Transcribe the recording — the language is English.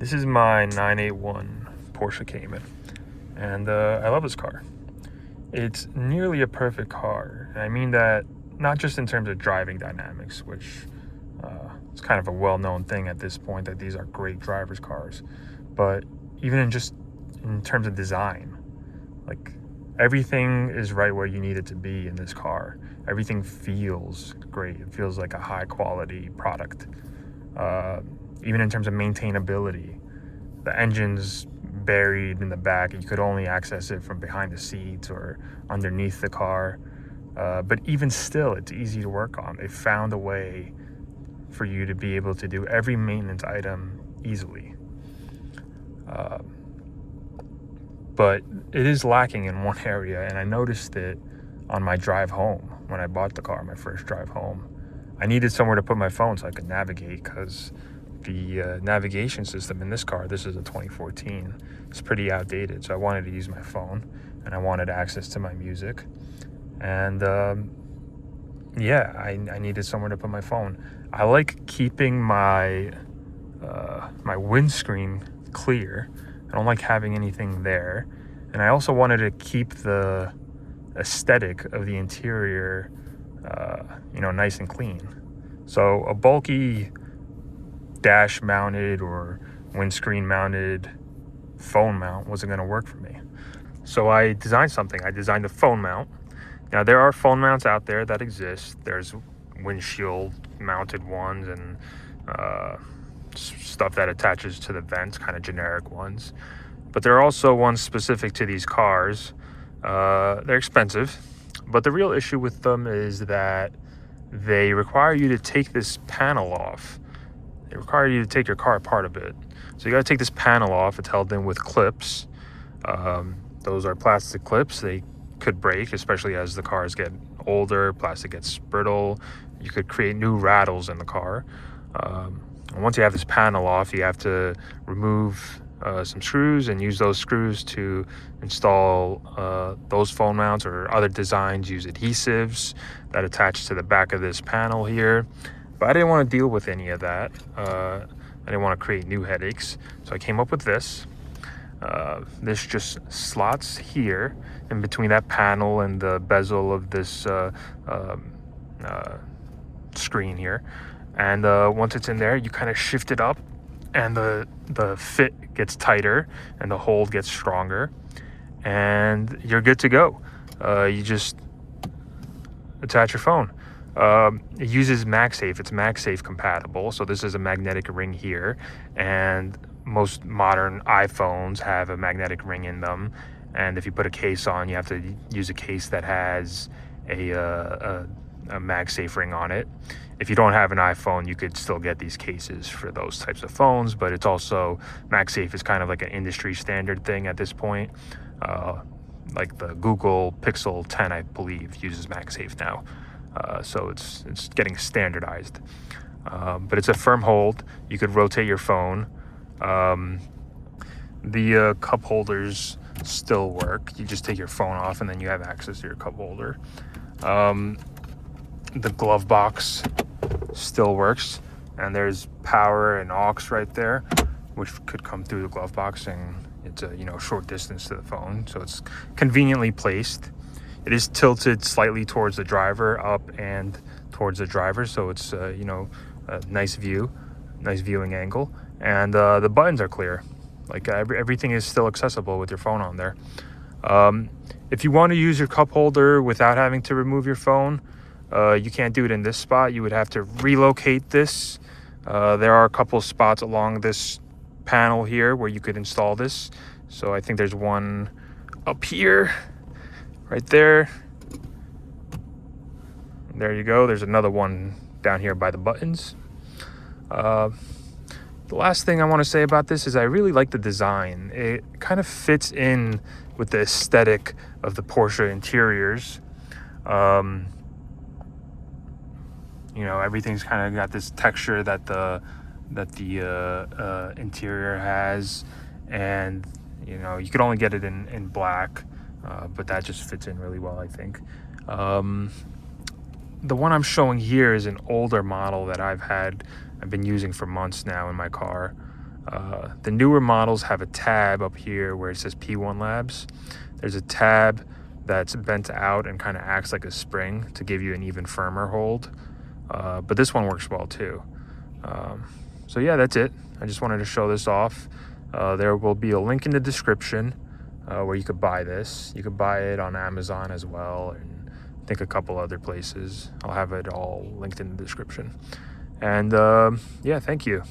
This is my 981 Porsche Cayman, and I love this car. It's nearly a perfect car, and I mean that not just in terms of driving dynamics, which is kind of a well-known thing at this point that these are great drivers' cars, but even in terms of design. Like, everything is right where you need it to be in this car. Everything feels great. It feels like a high-quality product. Even in terms of maintainability, the engine's buried in the back. You could only access it from behind the seats or underneath the car. But even still, it's easy to work on. They found a way for you to be able to do every maintenance item easily. But it is lacking in one area, and I noticed it on my drive home when I bought the car, my first drive home. I needed somewhere to put my phone so I could navigate, because the navigation system in this car, this is a 2014, it's pretty outdated. So I wanted to use my phone, and I wanted access to my music. And I needed somewhere to put my phone. I like keeping my windscreen clear. I don't like having anything there. And I also wanted to keep the aesthetic of the interior nice and clean. So a bulky dash mounted or windscreen mounted phone mount wasn't going to work for me. So I designed something. I designed a phone mount. Now, there are phone mounts out there that exist. There's windshield mounted ones and stuff that attaches to the vents, kind of generic ones. But there are also ones specific to these cars. They're expensive, but the real issue with them is that they require you to take this panel off. They require you to take your car apart a bit. So you got to take this panel off. It's held in with clips. Those are plastic clips. They could break, especially as the cars get older. Plastic gets brittle. You could create new rattles in the car. And once you have this panel off, you have to remove some screws and use those screws to install those phone mounts, or other designs use adhesives that attach to the back of this panel here. But I didn't want to deal with any of that. I didn't want to create new headaches. So I came up with this. This just slots here in between that panel and the bezel of this screen here. And once it's in there, you kind of shift it up, and the fit gets tighter and the hold gets stronger, and you're good to go. You just attach your phone. It uses MagSafe. It's MagSafe compatible. So this is a magnetic ring here, and most modern iPhones have a magnetic ring in them. And if you put a case on, you have to use a case that has a MagSafe ring on it. If you don't have an iPhone, you could still get these cases for those types of phones, but it's also, MagSafe is kind of like an industry standard thing at this point. Like the Google Pixel 10, I believe, uses MagSafe now. So it's getting standardized. But it's a firm hold. You could rotate your phone. The cup holders still work. You just take your phone off and then you have access to your cup holder. The glove box still works, and there's power and aux right there, which could come through the glove box, and it's a short distance to the phone, so it's conveniently placed. It is tilted slightly towards the driver, up and towards the driver, so it's a nice viewing angle, and the buttons are clear. Like, everything is still accessible with your phone on there. If you want to use your cup holder without having to remove your phone, you can't do it in this spot. You would have to relocate this. There are a couple spots along this panel here where you could install this. So I think there's one up here, right there. There you go. There's another one down here by the buttons. The last thing I want to say about this is I really like the design. It kind of fits in with the aesthetic of the Porsche interiors. Everything's kind of got this texture that the interior has, and you could only get it in black, but that just fits in really well, I think. The one I'm showing here is an older model that I've been using for months now in my car. The newer models have a tab up here where it says P1Labs. There's a tab that's bent out and kind of acts like a spring to give you an even firmer hold. But this one works well too. So yeah, that's it. I just wanted to show this off. There will be a link in the description where you could buy this. You could buy it on Amazon as well, and I think a couple other places. I'll have it all linked in the description. And yeah, thank you.